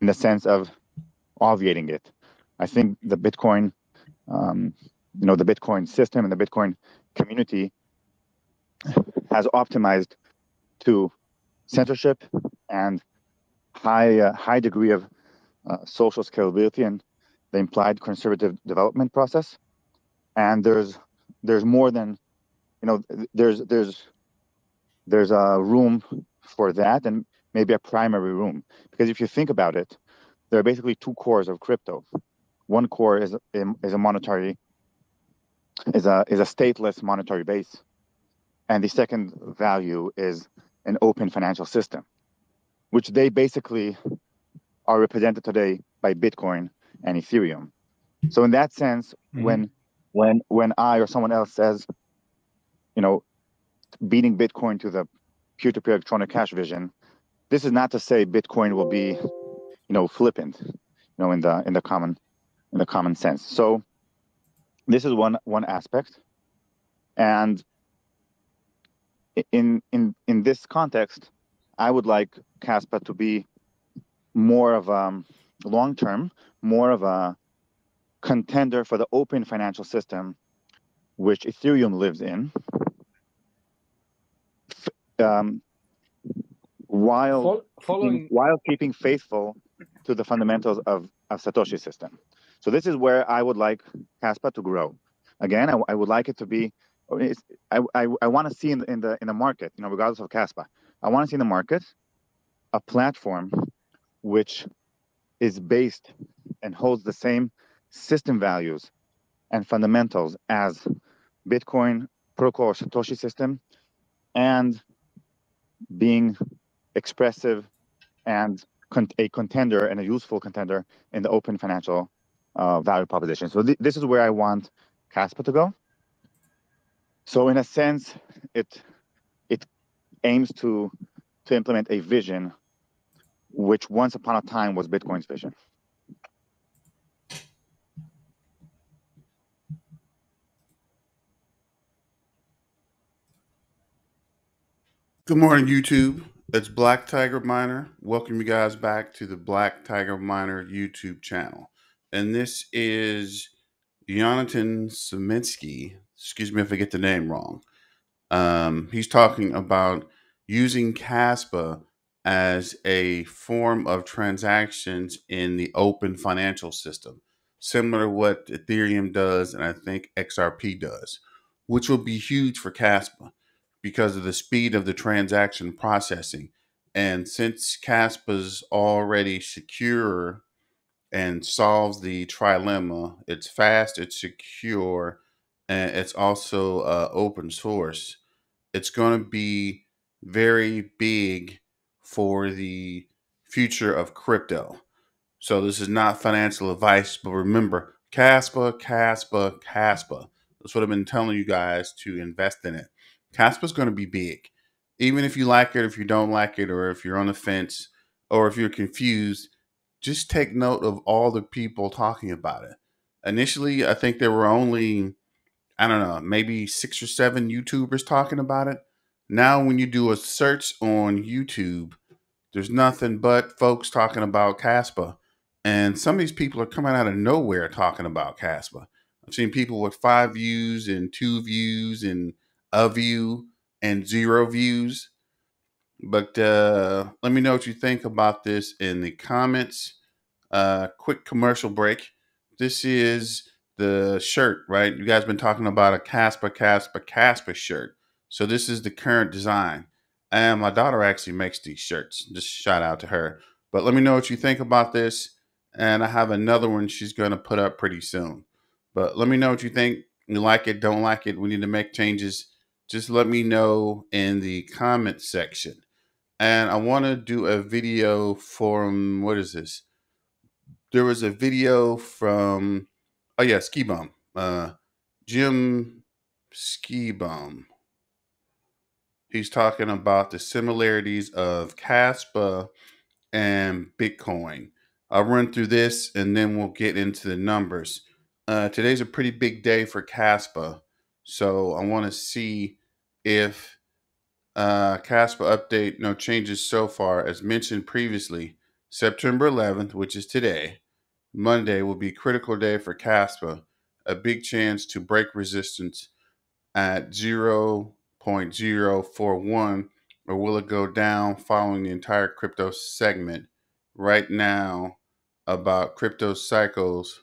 in the sense of obviating it. I think the Bitcoin, the Bitcoin system and the Bitcoin community has optimized to censorship and high degree of social scalability and the implied conservative development process. And there's more than, there's a room for that, and maybe a primary room, because if you think about it, there are basically two cores of crypto. One core is a stateless monetary base, and the second value is an open financial system, which they basically are represented today by Bitcoin and Ethereum. So in that sense, when I or someone else says, beating Bitcoin to the peer-to-peer electronic cash vision, this is not to say Bitcoin will be, flippant, in the common sense. So this is one aspect, and in this context, I would like KASPA to be more of a long-term, more of a contender for the open financial system, which Ethereum lives in, while keeping faithful to the fundamentals of Satoshi's system. So this is where I would like KASPA to grow. Again, I would like it to be. I want to see in the market, regardless of KASPA, I want to see in the market a platform which is based and holds the same system values and fundamentals as Bitcoin protocol or Satoshi system, and being expressive and a contender and a useful contender in the open financial value proposition. So this is where I want KASPA to go. So in a sense, it aims to implement a vision which once upon a time was Bitcoin's vision. Good morning, YouTube. It's Black Tiger Miner. Welcome you guys back to the Black Tiger Miner YouTube channel. And this is Yonatan Sompolinsky. Excuse me if I get the name wrong. He's talking about using KASPA as a form of transactions in the open financial system, similar to what Ethereum does and I think XRP does, which will be huge for KASPA because of the speed of the transaction processing. And since KASPA's already secure and solves the trilemma, it's fast, it's secure, and it's also open source, it's going to be very big for the future of crypto. So this is not financial advice, but remember, KASPA, KASPA, KASPA. That's what I've been telling you guys to invest in it. KASPA is going to be big. Even if you like it, if you don't like it, or if you're on the fence, or if you're confused, just take note of all the people talking about it. Initially, I think there were only, I don't know, maybe 6 or 7 YouTubers talking about it. Now, when you do a search on YouTube, there's nothing but folks talking about KASPA. And some of these people are coming out of nowhere talking about KASPA. I've seen people with 5 views and 2 views and a view and 0 views. But let me know what you think about this in the comments. Quick commercial break. This is the shirt, right? You guys been talking about a KASPA shirt. So this is the current design. And my daughter actually makes these shirts. Just shout out to her. But let me know what you think about this. And I have another one she's going to put up pretty soon. But let me know what you think. You like it, don't like it. We need to make changes. Just let me know in the comment section. And I want to do a video from, what is this? There was a video from, oh yeah, Ski Bum. Jim Ski Bum. He's talking about the similarities of KASPA and Bitcoin. I'll run through this and then we'll get into the numbers. Today's a pretty big day for KASPA. So I want to see if KASPA update, no changes so far. As mentioned previously, September 11th, which is today, Monday, will be critical day for KASPA, a big chance to break resistance at 0.041, or will it go down following the entire crypto segment? Right now, about crypto cycles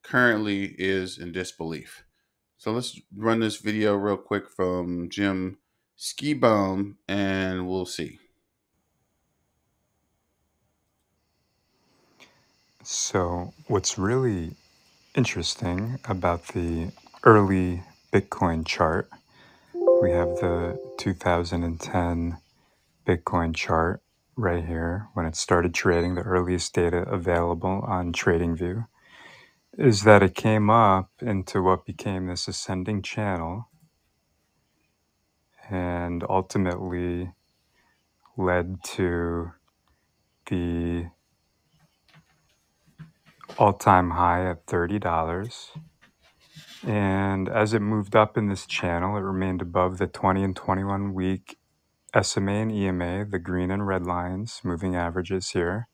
currently is in disbelief. So let's run this video real quick from Jim Skibum and we'll see. So what's really interesting about the early Bitcoin chart, we have the 2010 Bitcoin chart right here when it started trading, the earliest data available on TradingView, is that it came up into what became this ascending channel and ultimately led to the all-time high at $30. And as it moved up in this channel, it remained above the 20 and 21 week SMA and EMA, the green and red lines, moving averages here,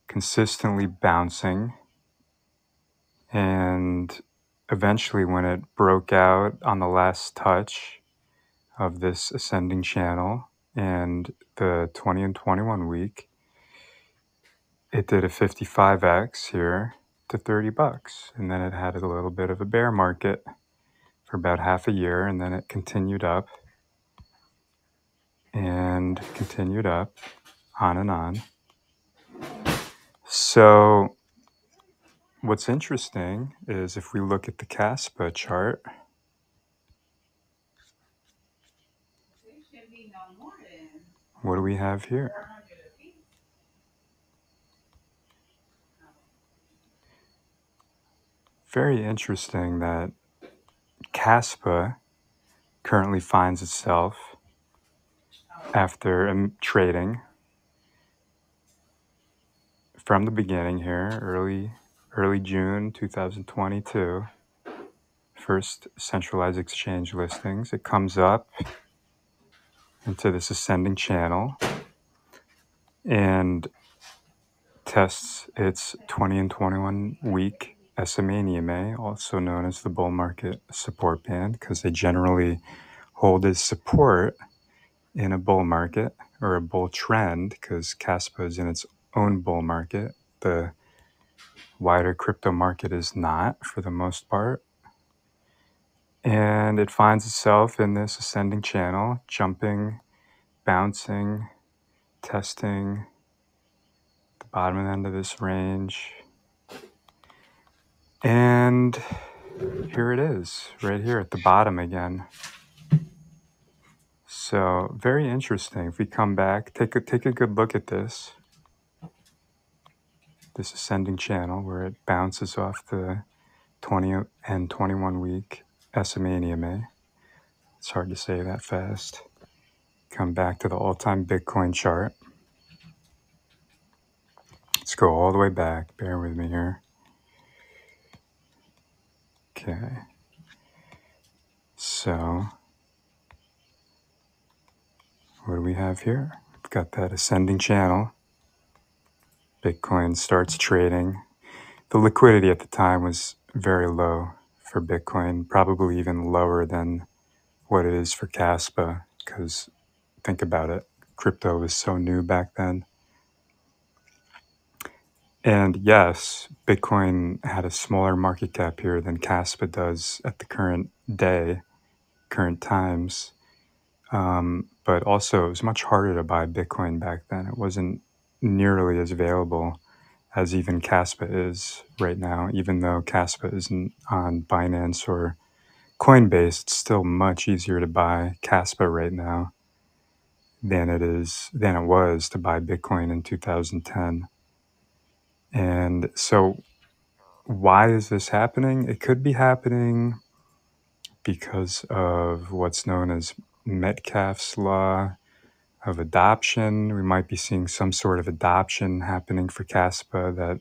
consistently bouncing. And eventually when it broke out on the last touch of this ascending channel and the 20 and 21 week, it did a 55x here to $30. And then it had a little bit of a bear market for about half a year, and then it continued up and continued up, on and on. So what's interesting is if we look at the KASPA chart, what do we have here? Very interesting that KASPA currently finds itself after trading from the beginning here, early June 2022, first centralized exchange listings. It comes up into this ascending channel and tests its 20 and 21 week SMA and EMA, also known as the bull market support band, because they generally hold as support in a bull market or a bull trend, because KASPA is in its own bull market. The wider crypto market is not, for the most part. And it finds itself in this ascending channel, jumping, bouncing, testing the bottom end of this range. And here it is, right here at the bottom again. So very interesting. If we come back, take a good look at this ascending channel where it bounces off the 20 and 21 week SMA and EMA. It's hard to say that fast. Come back to the all-time Bitcoin chart. Let's go all the way back. Bear with me here. Okay. So what do we have here? We've got that ascending channel. Bitcoin starts trading. The liquidity at the time was very low for Bitcoin, probably even lower than what it is for KASPA, because think about it, crypto was so new back then. And yes, Bitcoin had a smaller market cap here than KASPA does at the current day, current times. But also it was much harder to buy Bitcoin back then. It wasn't nearly as available as even KASPA is right now. Even though KASPA isn't on Binance or Coinbase, it's still much easier to buy KASPA right now than it was to buy Bitcoin in 2010. And so why is this happening? It could be happening because of what's known as Metcalfe's law of adoption. We might be seeing some sort of adoption happening for KASPA that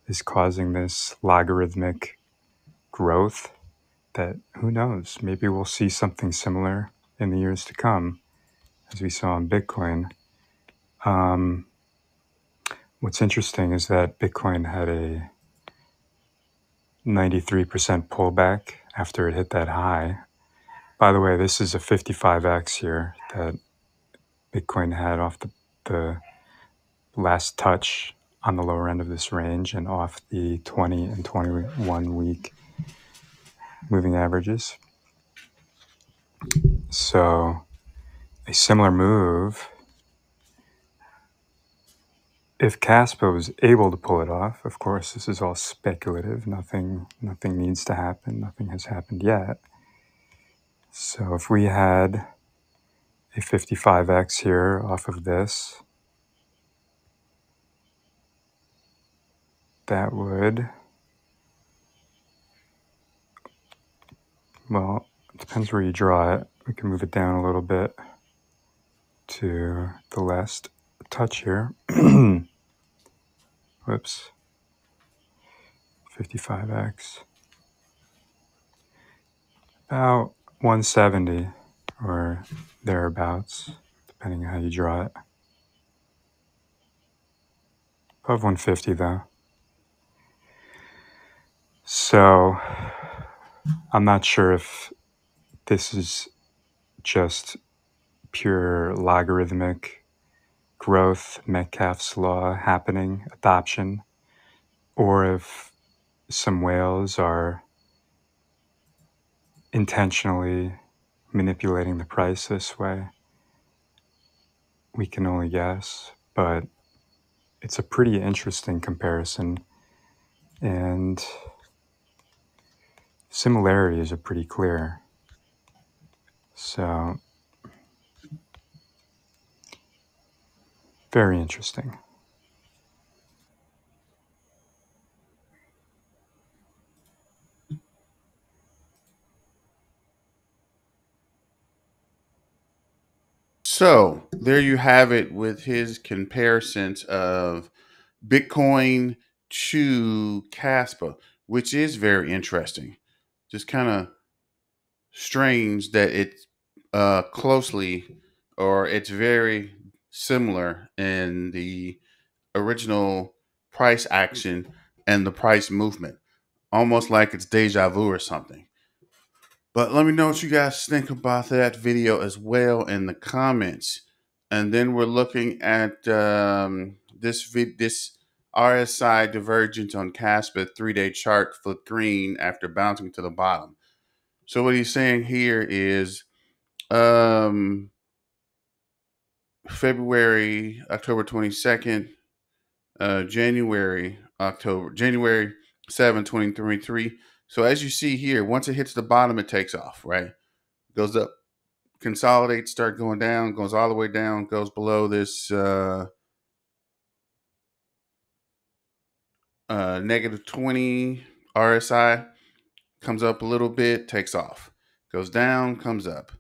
is causing this logarithmic growth that, who knows, maybe we'll see something similar in the years to come as we saw in Bitcoin. What's interesting is that Bitcoin had a 93% pullback after it hit that high. By the way, this is a 55x here that Bitcoin had off the last touch on the lower end of this range and off the 20 and 21 week moving averages. So a similar move, if KASPA was able to pull it off, of course, this is all speculative. Nothing needs to happen. Nothing has happened yet. So if we had a 55x here off of this, that would, well, it depends where you draw it. We can move it down a little bit to the last touch here. Whoops. 55x. About 170 or thereabouts, depending on how you draw it. Above 150 though. So I'm not sure if this is just pure logarithmic growth, Metcalfe's law happening, adoption, or if some whales are intentionally manipulating the price this way. We can only guess, but it's a pretty interesting comparison, and similarities are pretty clear. So, very interesting. So there you have it with his comparisons of Bitcoin to KASPA, which is very interesting. Just kind of strange that it's closely, or it's very similar in the original price action and the price movement, almost like it's deja vu or something. But let me know what you guys think about that video as well in the comments. And then we're looking at this RSI divergence on KASPA 3-day chart flipped green after bouncing to the bottom. So what he's saying here is February, October 22nd, January 7, 2023. So as you see here, once it hits the bottom, it takes off, right? Goes up, consolidates, start going down, goes all the way down, goes below this negative 20 RSI, comes up a little bit, takes off, goes down, comes up.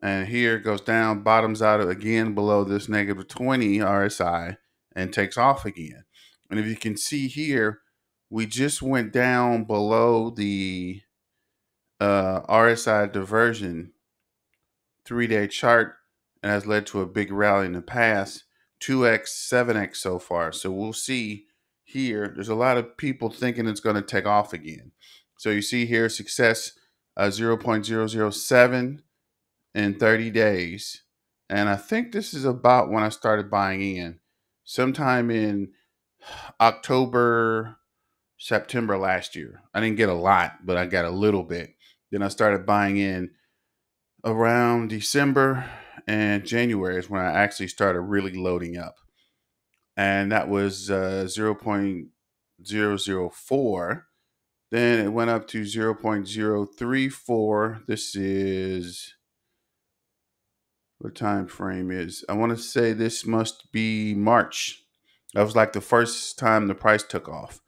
And here goes down, bottoms out again below this negative 20 RSI and takes off again. And if you can see here, we just went down below the RSI diversion 3-day chart and has led to a big rally in the past, 2x, 7x so far. So we'll see here. There's a lot of people thinking it's going to take off again. So you see here success 0.007 in 30 days. And I think this is about when I started buying in, sometime in October, September last year. I didn't get a lot, but I got a little bit. Then I started buying in around December, and January is when I actually started really loading up. And that was 0.004. Then it went up to 0.034. This is, what time frame is, I want to say this must be March. That was like the first time the price took off.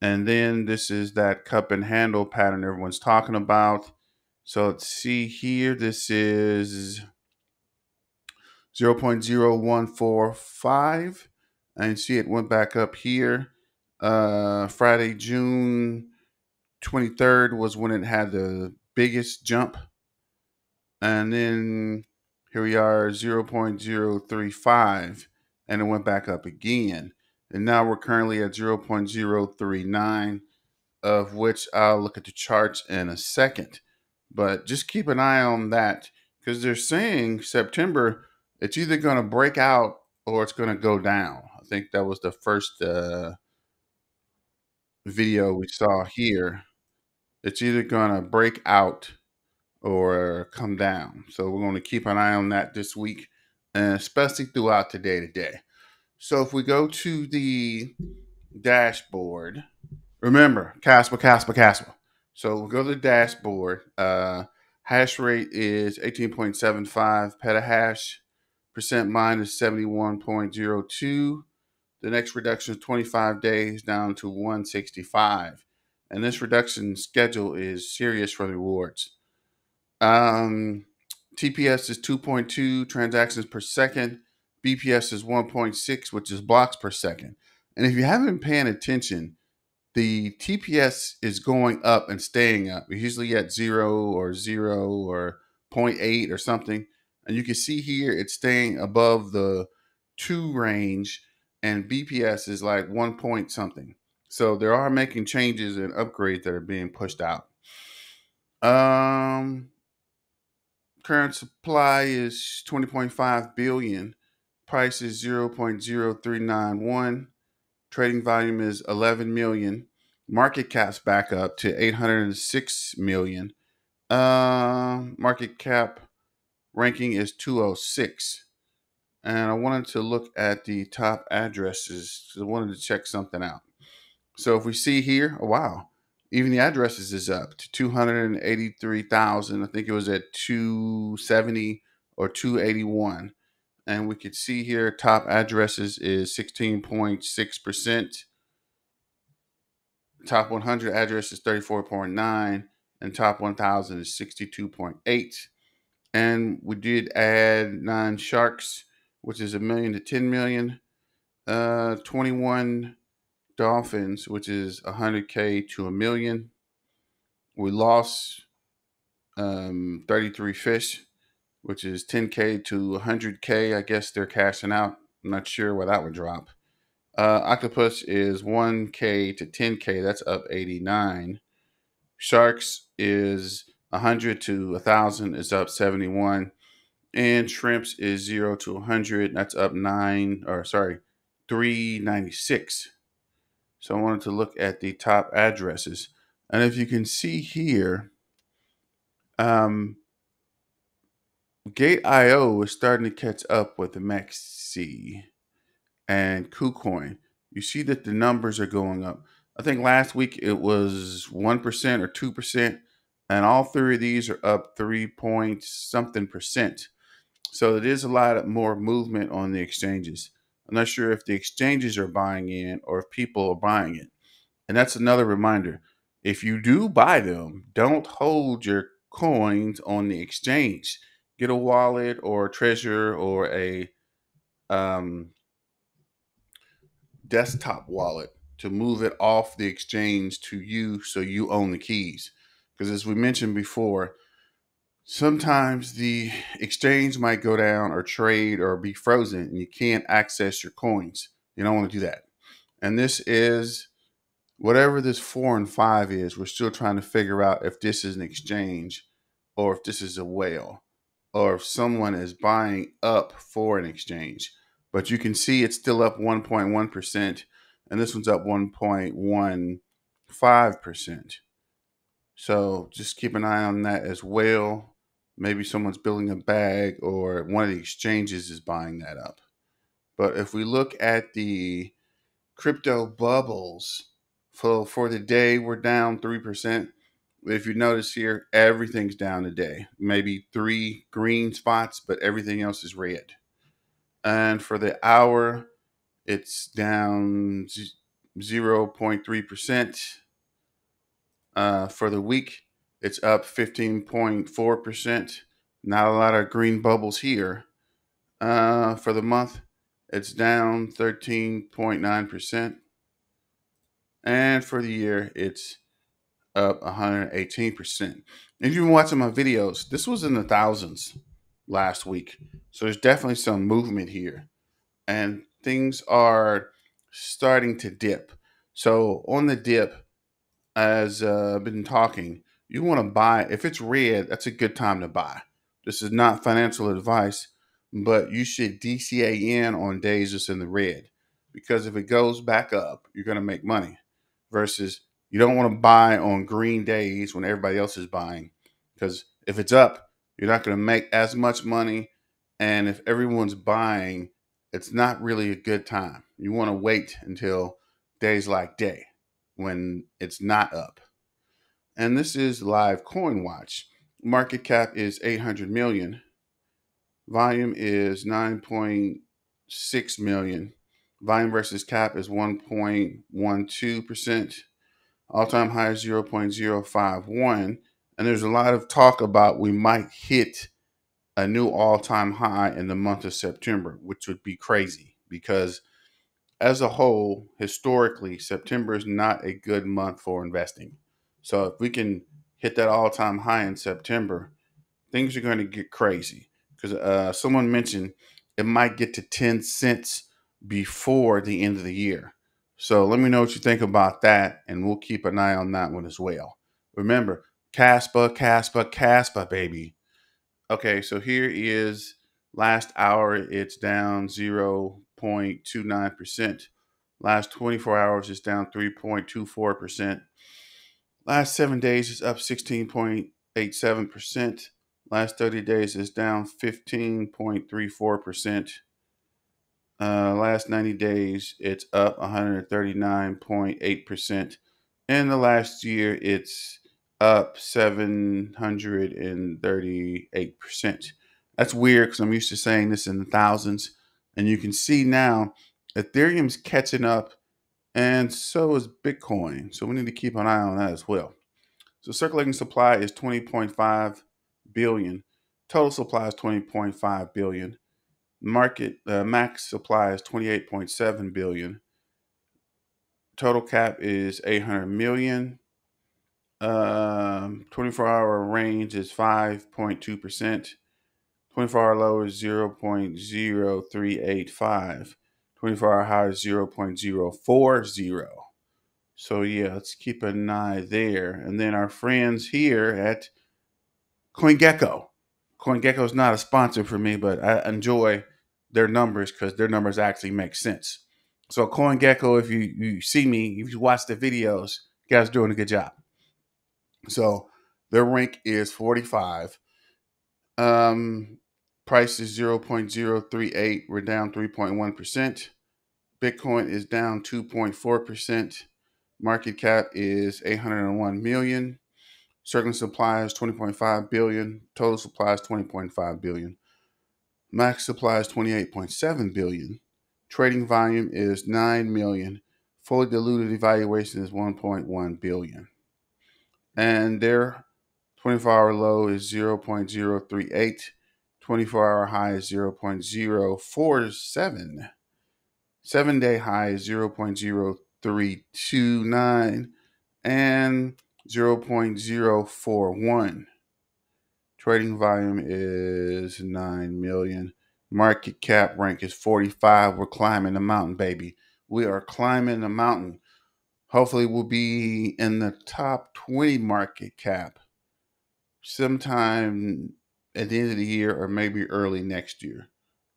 And then this is that cup and handle pattern everyone's talking about. So let's see here. This is 0.0145. And see it went back up here. Friday, June 23rd was when it had the biggest jump. And then here we are, 0.035. and it went back up again. And now we're currently at 0.039, of which I'll look at the charts in a second. But just keep an eye on that, because they're saying September, it's either going to break out or it's going to go down. I think that was the first video we saw here. It's either going to break out or come down. So we're going to keep an eye on that this week, and especially throughout the day to day. So if we go to the dashboard, remember, KASPA, KASPA, KASPA. So we'll go to the dashboard. Hash rate is 18.75 petahash. Percent mined is 71.02. The next reduction is 25 days down to 165. And this reduction schedule is serious for the rewards. TPS is 2.2 transactions per second. BPS is 1.6, which is blocks per second. And if you haven't been paying attention, the TPS is going up and staying up. It's usually at 0 or 0.8 or something. And you can see here it's staying above the 2 range, and BPS is like 1 point something. So they are making changes and upgrades that are being pushed out. Current supply is 20.5 billion. Price is 0.0391. Trading volume is 11 million. Market cap's back up to 806 million. Market cap ranking is 206. And I wanted to look at the top addresses because I wanted to check something out. So if we see here, oh, wow, even the addresses is up to 283,000. I think it was at 270 or 281. And we could see here top addresses is 16.6%. Top 100 address is 34.9, and top 1,000 is 62.8. And we did add 9 sharks, which is $1 million to 10 million. 21 dolphins, which is 100K to $1 million. We lost 33 fish, which is 10K to 100K. I guess they're cashing out. I'm not sure where that would drop. Octopus is 1K to 10K. That's up 89. Sharks is 100 to 1,000. Is up 71. And shrimps is 0 to 100. That's up 396. So I wanted to look at the top addresses. And if you can see here, Gate.io is starting to catch up with the Maxi and KuCoin. You see that the numbers are going up. I think last week it was 1% or 2%, and all 3 of these are up 3 point something percent. So it is a lot more movement on the exchanges. I'm not sure if the exchanges are buying in or if people are buying it. And that's another reminder. If you do buy them, don't hold your coins on the exchange. Get a wallet or a Treasure or a desktop wallet to move it off the exchange to you so you own the keys. Because as we mentioned before, sometimes the exchange might go down or trade or be frozen and you can't access your coins. You don't want to do that. And this is whatever this 4 and 5 is. We're still trying to figure out if this is an exchange or if this is a whale or if someone is buying up for an exchange. But you can see it's still up 1.1%, and this one's up 1.15%. So just keep an eye on that as well. Maybe someone's building a bag or one of the exchanges is buying that up. But if we look at the crypto bubbles, for the day, we're down 3%. If you notice here, everything's down today. Maybe 3 green spots, but everything else is red. And for the hour, it's down 0.3%. For the week, it's up 15.4%. Not a lot of green bubbles here. For the month, it's down 13.9%. And for the year, it's up 118%. If you've been watching my videos, this was in the thousands last week. So there's definitely some movement here. And things are starting to dip. So on the dip, as I've been talking, you want to buy. If it's red, that's a good time to buy. This is not financial advice, but you should DCA in on days it's in the red, because if it goes back up, you're going to make money. Versus you don't want to buy on green days when everybody else is buying, because if it's up, you're not going to make as much money. And if everyone's buying, it's not really a good time. You want to wait until days like day when it's not up. And this is live coin watch. Market cap is 800 million. Volume is 9.6 million. Volume versus cap is 1.12%. All-time high is 0.051. And there's a lot of talk about we might hit a new all-time high in the month of September, which would be crazy because as a whole, historically, September is not a good month for investing. So if we can hit that all-time high in September, things are going to get crazy. Because someone mentioned it might get to 10 cents before the end of the year. So let me know what you think about that, and we'll keep an eye on that one as well. Remember, KASPA, KASPA, KASPA, baby. Okay, so here is last hour. It's down 0.29%. Last 24 hours is down 3.24%. Last 7 days is up 16.87%. Last 30 days is down 15.34%. Last 90 days, it's up 139.8%. In the last year, it's up 738%. That's weird because I'm used to saying this in the thousands. And you can see now Ethereum's catching up, and so is Bitcoin. So we need to keep an eye on that as well. So circulating supply is 20.5 billion. Total supply is 20.5 billion. Market max supply is 28.7 billion. Total cap is 800 million. 24-hour range is 5.2%. 24-hour low is 0.0385. 24-hour high is 0.040. So yeah, let's keep an eye there. And then our friends here at CoinGecko. CoinGecko is not a sponsor for me, but I enjoy their numbers because their numbers actually make sense. So CoinGecko, if you see me, if you watch the videos, you guys are doing a good job. So their rank is 45. Price is 0.038. We're down 3.1%. Bitcoin is down 2.4%. Market cap is 801 million. Circulating supply is 20.5 billion. Total supply is 20.5 billion. Max supply is 28.7 billion. Trading volume is 9 million. Fully diluted evaluation is 1.1 billion. And their 24-hour low is 0.038. 24-hour high is 0.047. 7-day high is 0.0329 and 0.041. Trading volume is 9 million. Market cap rank is 45. We're climbing the mountain, baby. We are climbing the mountain. Hopefully we'll be in the top 20 market cap sometime at the end of the year or maybe early next year.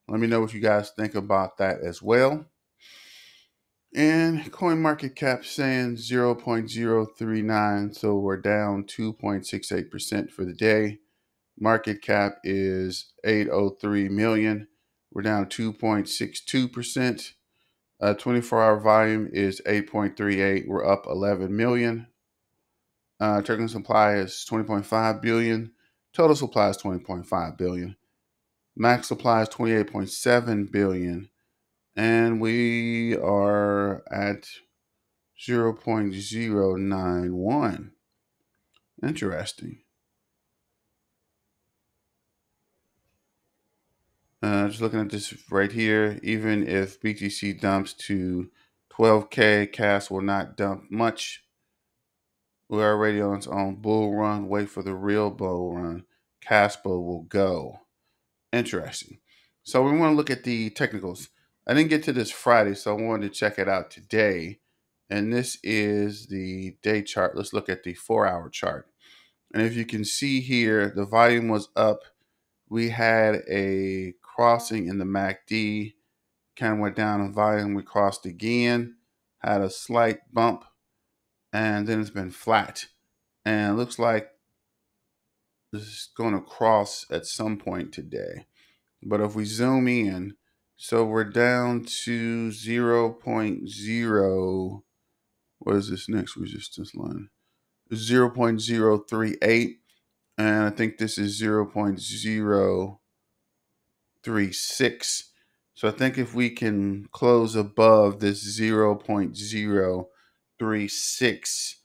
Let me know what you guys think about that as well. And CoinMarketCap saying 0.039, so we're down 2.68% for the day. Market cap is 803 million. We're down 2.62%. 24-hour volume is 8.38. We're up 11 million. Token supply is 20.5 billion. Total supply is 20.5 billion. Max supply is 28.7 billion. And we are at 0.091. Interesting. Just looking at this right here, even if BTC dumps to 12K, KAS will not dump much. We're already on its own bull run. Wait for the real bull run. KASPA will go. Interesting. So we want to look at the technicals. I didn't get to this Friday, so I wanted to check it out today. And this is the day chart. Let's look at the 4-hour chart. And if you can see here, the volume was up. We had a crossing in the MACD, kind of went down in volume. We crossed again, had a slight bump, and then it's been flat. And it looks like this is going to cross at some point today. But if we zoom in, so we're down to 0.0. What is this next? We just this line 0.038, and I think this is 0.036. So I think if we can close above this 0.036,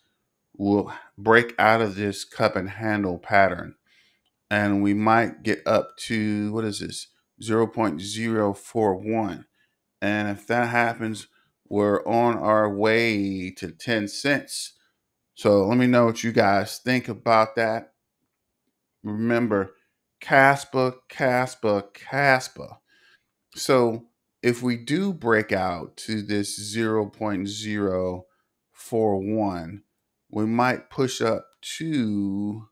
we'll break out of this cup and handle pattern, and we might get up to, what is this, 0.041. And if that happens, we're on our way to 10 cents. So let me know what you guys think about that. Remember, KASPA, KASPA, KASPA. So if we do break out to this 0.041, we might push up to,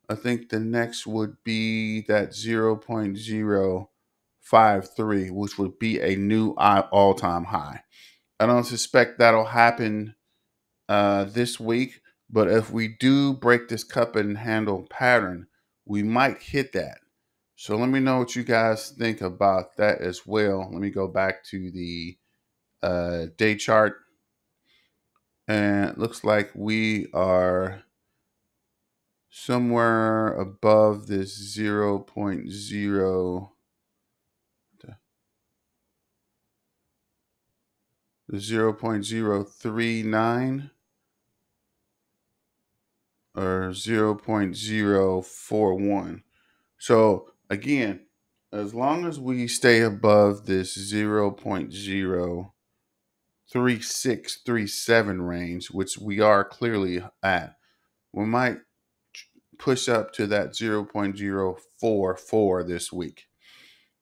I think the next would be that 0.053, which would be a new all-time high. I don't suspect that'll happen this week, but if we do break this cup and handle pattern, we might hit that. So let me know what you guys think about that as well. Let me go back to the day chart, and it looks like we are somewhere above this 0.039 or 0.041. So again, as long as we stay above this 0.03637 range, which we are clearly at, we might push up to that 0.044 this week.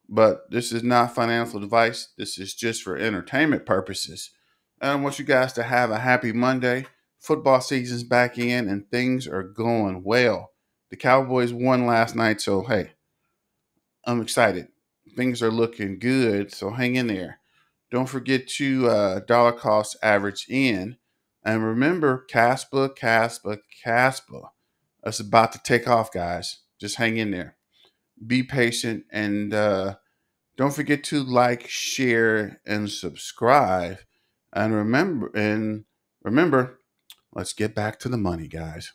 But this is not financial advice. This is just for entertainment purposes. And I want you guys to have a happy Monday. Football season's back in and things are going well. The Cowboys won last night, so hey, I'm excited. Things are looking good, so hang in there. Don't forget to dollar cost average in. And remember, KASPA, KASPA, KASPA. It's about to take off, guys. Just hang in there. Be patient, and don't forget to like, share, and subscribe. And remember, let's get back to the money, guys.